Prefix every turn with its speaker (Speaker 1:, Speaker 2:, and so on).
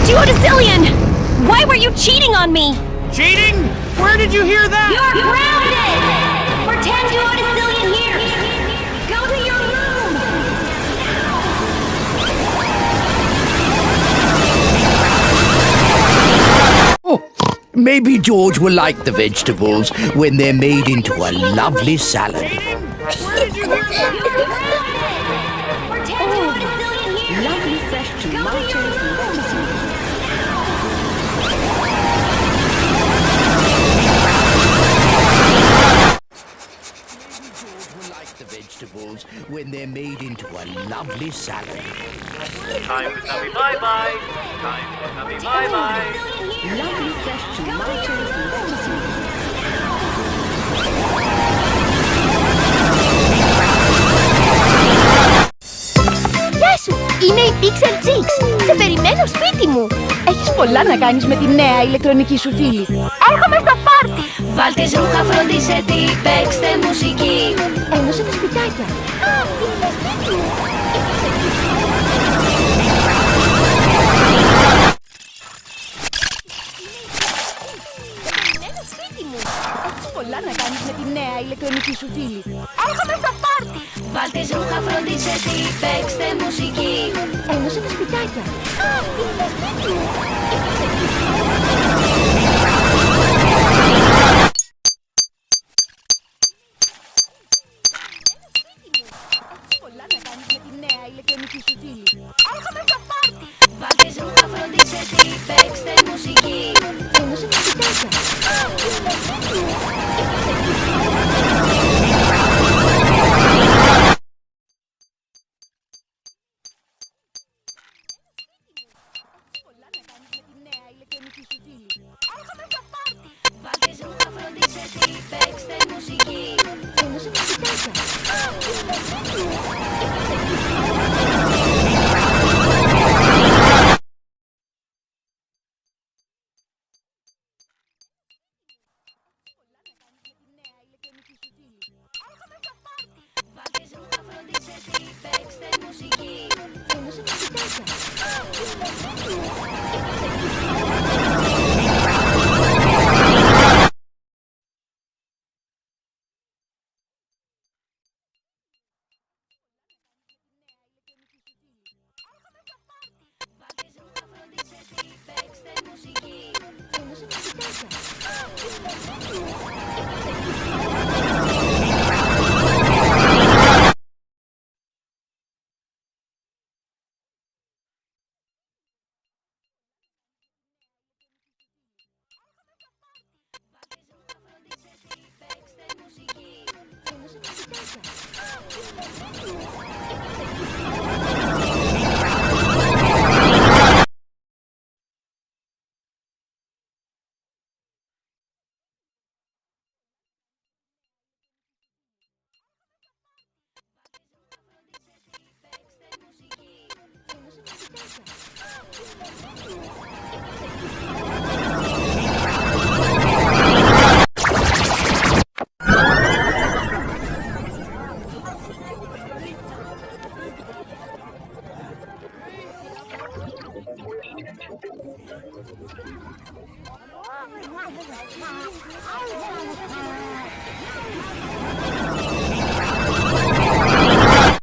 Speaker 1: you a Sicilian! Why were you cheating on me?
Speaker 2: Cheating? Where did you hear that?
Speaker 1: You're grounded! For 10 duodecillion years! Go to your room!
Speaker 3: Oh, maybe George will like the vegetables when they're made into a lovely salad.
Speaker 2: Cheating? Where did you hear that?
Speaker 1: You're grounded! For 10 duodecillion years!
Speaker 4: Lovely fresh tomatoes and lettuce.
Speaker 3: George will like the vegetables when they're made into a lovely salad.
Speaker 5: Time for Tubby bye-bye. Time for Tubby bye-bye.
Speaker 4: Lovely fresh tomatoes and lettuce.
Speaker 6: Γεια σου! Είναι η Pixel Chicks! Σε περιμένω σπίτι μου! Έχεις πολλά να κάνεις με τη νέα ηλεκτρονική σου φίλη. Έρχομαι στο πάρτι!
Speaker 1: Βάλτε ρούχα, φρόντισε τι, παίξτε μουσική.
Speaker 6: Ένωσε τα σπιτάκια. Α, είναι σπίτι μου! Περιμένω σπίτι μου! Έχεις πολλά να κάνεις με τη νέα ηλεκτρονική σου φίλη. Έρχομαι στο πάρτι!
Speaker 1: Βάλτε ρούχα, φρόντισε τι, παίξτε μουσική.
Speaker 6: Ένωσε τα σπιτάκια. Α, είναι σπίτι μου! Έχεις πολλά να κάνεις με τη νέα ηλεκτρονική σου φίλη. Έρχομαι στο πάρτι!
Speaker 1: Βάλτε ρούχα, φρόντισε τι, παίξτε μουσική.
Speaker 6: Ένωσε τα σπιτάκια. Α, είναι σπίτι μου! Πολλά να κάνεις με τη νέα ηλεκτρονική σου φίλη. Έρχομαι στο πάρτι!
Speaker 1: Βάλτε ρούχα, φρόντισε τι, παίξτε μουσική.
Speaker 6: Ένωσε τα σπιτάκια. Α, είναι σπίτι μου! Πολλά να κάνεις με τη νέα ηλεκτρονική σου φίλη. Έρχομαι στο πάρτι!
Speaker 1: Βάλτε ρούχα, φρόντισε τι, παίξτε μουσική.
Speaker 6: Ένωσε τα σπιτάκια. Α, είναι σπίτι μου!
Speaker 1: Βάλτε ρούχα, φρόντισε τι, παίξτε μουσική.
Speaker 6: Ένωσε τα σπιτάκια. Α, είναι σπίτι μου!
Speaker 1: Βάλτε ρούχα, φρόντισε τι, παίξτε μουσική.
Speaker 6: Ένωσε τα σπιτάκια. Α, είναι σπίτι μου!
Speaker 1: Παίξτε μουσική.
Speaker 6: Ένωσε τα σπιτάκια. Α, είναι σπίτι μου!